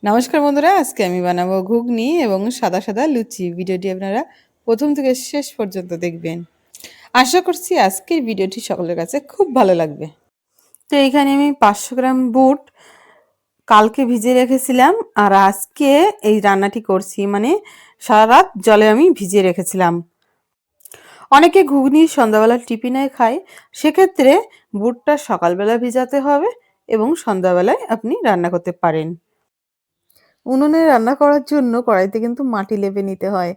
নমস্কার বন্ধুরা, আজকে আমি বানাবো ঘুগনি এবং সাদা সাদা লুচি। ভিডিওটি আপনারা প্রথম থেকে শেষ পর্যন্ত দেখবেন। আশা করছি আজকের ভিডিওটি সকলের কাছে খুব ভালো লাগবে। তো এখানে আমি 500 গ্রাম বুট কালকে ভিজিয়ে রেখেছিলাম, আর আজকে এই রান্নাটি করছি, মানে সারা রাত জলে আমি ভিজিয়ে রেখেছিলাম। অনেকে ঘুগনি সন্ধ্যাবেলা টিফিনে খায়, সেক্ষেত্রে বুটটা সকালবেলা ভিজাতে হবে এবং সন্ধ্যাবেলায় আপনি রান্না করতে পারেন। উনুনে রান্না করার জন্য কড়াইতে কিন্তু মাটি লেপে নিতে হয়,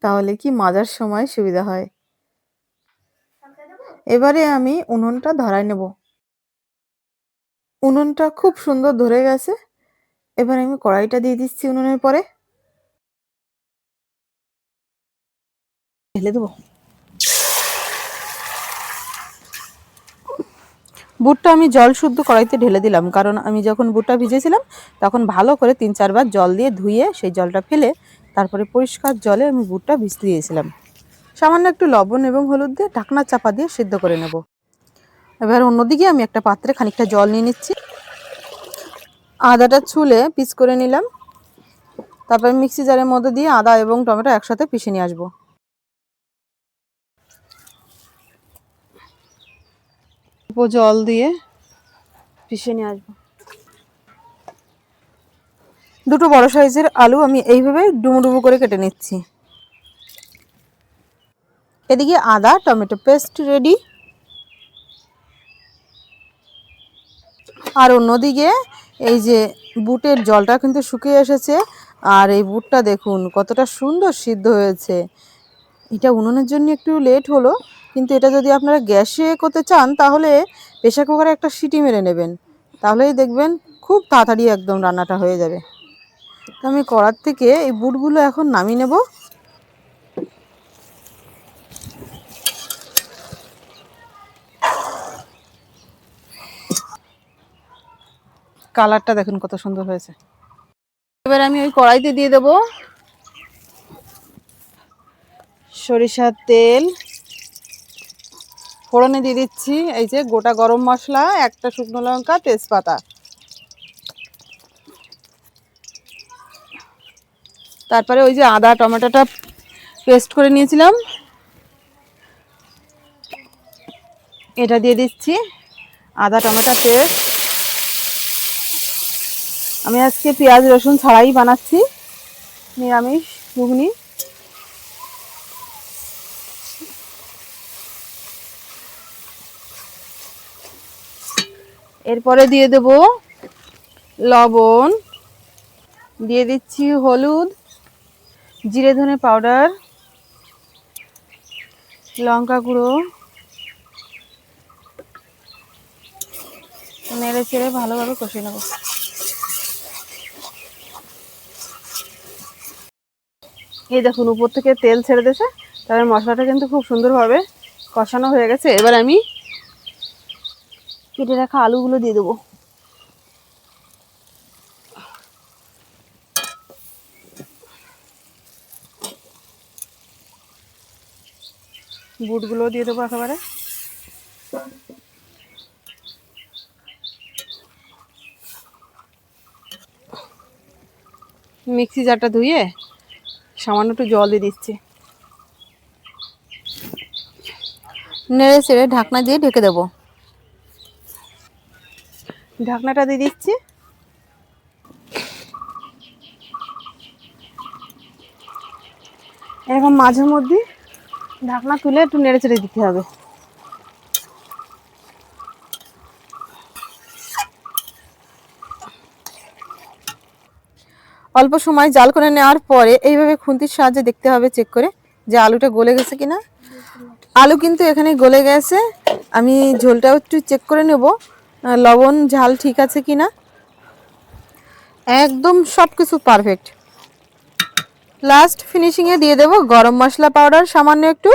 তাহলে কি মাজার সময় সুবিধা হয়। এবারে আমি উনুনটা ধরায় নেব। উনুনটা খুব সুন্দর ধরে গেছে। এবার আমি কড়াইটা দিয়ে দিচ্ছি উনুনের পরে, ঢেলে দেবো। বুটটা আমি জল শুদ্ধ কড়াইতে ঢেলে দিলাম, কারণ আমি যখন বুটটা ভিজেছিলাম তখন ভালো করে 3-4 বার জল দিয়ে ধুয়ে সেই জলটা ফেলে তারপরে পরিষ্কার জলে আমি বুটটা ভিজতে দিয়েছিলাম। সামান্য একটু লবণ এবং হলুদ দিয়ে ঢাকনা চাপা দিয়ে সিদ্ধ করে নেব। এবার অন্যদিকে আমি একটা পাত্রে খানিকটা জল নিয়ে নিচ্ছি। আদাটা ছুলে পিস করে নিলাম, তারপরে মিক্সি জারের মধ্যে দিয়ে আদা এবং টমেটো একসাথে পিষে নিয়ে আসবো। জল দিয়ে পিষে নিয়ে আসবো। দুটো বড় সাইজের আলু আমি এইভাবে ডুমো ডুমো করে কেটে নিচ্ছি। এদিকে আদা টমেটো পেস্ট রেডি। আর অন্যদিকে এই যে বুটের জলটা কিন্তু শুকিয়ে এসেছে, আর এই বুটটা দেখুন কতটা সুন্দর সিদ্ধ হয়েছে। এটা উনুনের জন্য একটু লেট হলো, কিন্তু এটা যদি আপনারা গ্যাসে করতে চান তাহলে প্রেসার কুকারে একটা সিটি মেরে নেবেন, তাহলেই দেখবেন খুব তাড়াতাড়ি একদম রান্নাটা হয়ে যাবে। তো আমি কড়ার থেকে এই বুটগুলো এখন নামিয়ে নেব। কালারটা দেখুন কত সুন্দর হয়েছে। এবার আমি ওই কড়াইতে দিয়ে দেব সরিষার তেল। ফোড়নে দিয়ে দিচ্ছি এই যে গোটা গরম মশলা, একটা শুকনো লঙ্কা, তেজপাতা। তারপরে ওই যে আদা টমেটোটা পেস্ট করে নিয়েছিলাম এটা দিয়ে দিচ্ছি। আদা টমেটো পেস্ট। আমি আজকে পেঁয়াজ রসুন ছাড়াই বানাচ্ছি নিরামিষ ঘুগনি। এরপরে দিয়ে দেব লবণ, দিয়ে দিচ্ছি হলুদ, জিরে ধনে পাউডার, লঙ্কা গুঁড়ো, নেড়ে চেড়ে ভালোভাবে কষিয়ে নেব। এই দেখুন উপর থেকে তেল ছেড়ে দিয়েছে, তবে মশলাটা কিন্তু খুব সুন্দরভাবে কষানো হয়ে গেছে। এবার আমি কেটে রাখা আলুগুলো দিয়ে দেবো। বুটগুলো দিয়ে দেবো একেবারে। মিক্সি জারটা ধুয়ে সামান্য একটু জল দিয়ে দিচ্ছি, নেড়ে চেড়ে ঢাকনা দিয়ে ঢেকে দেবো। ঢাকনাটা দিয়ে দিচ্ছি। এরকম মাঝে মধ্যে ঢাকনা তুলে একটু নেড়ে চেড়ে দিতে হবে। অল্প সময় জাল করে নেওয়ার পরে এইভাবে খুন্তির সাহায্যে দেখতে হবে চেক করে যে আলুটা গলে গেছে কিনা। আলু কিন্তু এখানে গলে গেছে। আমি ঝোলটাও একটু চেক করে নেব, লবণ ঝাল ঠিক আছে কিনা। একদম সব কিছু পারফেক্ট। লাস্ট ফিনিশিংয়ে দিয়ে দেব গরম মশলা পাউডার সামান্য একটু,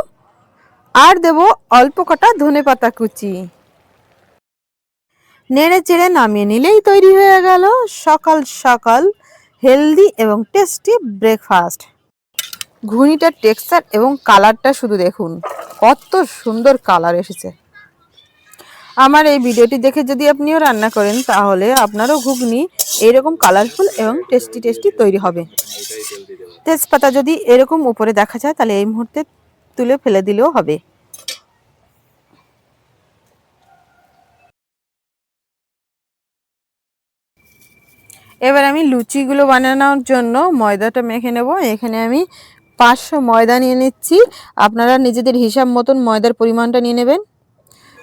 আর দেব অল্প কটা ধনেপাতা কুচি। নেড়ে চেড়ে নামিয়ে নিলেই তৈরি হয়ে গেল সকাল সকাল হেলদি এবং টেস্টি ব্রেকফাস্ট। ঘুগনিটার টেক্সচার এবং কালারটা শুধু দেখুন, কত সুন্দর কালার এসেছে। আমার এই ভিডিওটি দেখে যদি আপনিও রান্না করেন তাহলে আপনারও ঘুগনি এইরকম কালারফুল এবং টেস্টি টেস্টি তৈরি হবে। তেজপাতা যদি এরকম উপরে দেখা যায় তাহলে এই মুহূর্তে তুলে ফেলে দিলেও হবে। এবার আমি লুচিগুলো বানানোর জন্য ময়দাটা মেখে নেব। এখানে আমি 500 ময়দা নিয়ে নিচ্ছি। আপনারা নিজেদের হিসাব মতন ময়দার পরিমাণটা নিয়ে নেবেন।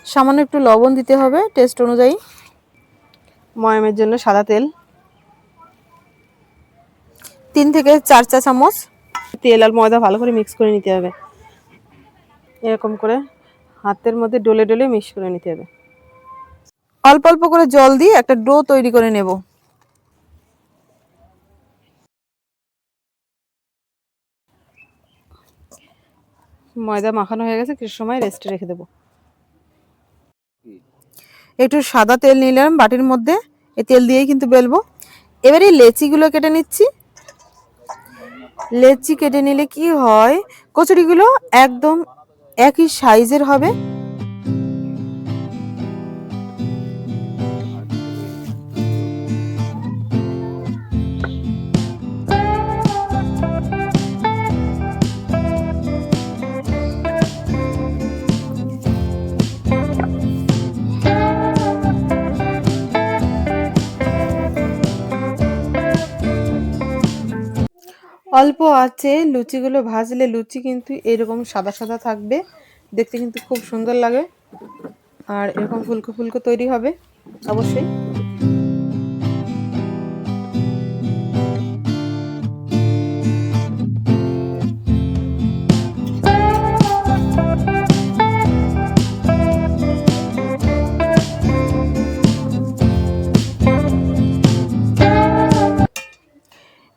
সামান্য একটু লবণ দিতে হবে টেস্ট অনুযায়ী। ময়ামের জন্য সাদা তেল 3 থেকে 4 চা চামচ। তেল আর ময়দা ভালো করে মিক্স করে নিতে হবে। এরকম করে হাতের মধ্যে ডলে ডলে মিক্স করে নিতে হবে। অল্প অল্প করে জল দিয়ে একটা ডো তৈরি করে নেব। ময়দা মাখানো হয়ে গেছে, কিছু সময় রেস্টে রেখে দেব। একটু সাদা তেল নিলাম বাটির মধ্যে, এই তেল দিয়েই কিন্তু বেলবো। এবারে লেচিগুলো কেটে নিচ্ছি। লেচি কেটে নিলে কি হয়, কচুরিগুলো একদম একই সাইজের হবে। অল্প আছে লুচিগুলো ভাজলে লুচি কিন্তু এরকম সাদা সাদা থাকবে, দেখতে কিন্তু খুব সুন্দর লাগে আর এরকম ফুলকো ফুলকো তৈরি হবে অবশ্যই।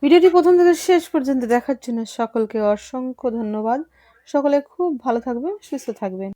ভিডিওটি প্রথম থেকে শেষ পর্যন্ত দেখার জন্য সকলকে অসংখ্য ধন্যবাদ। সকলে খুব ভালো থাকবেন, সুস্থ থাকবেন।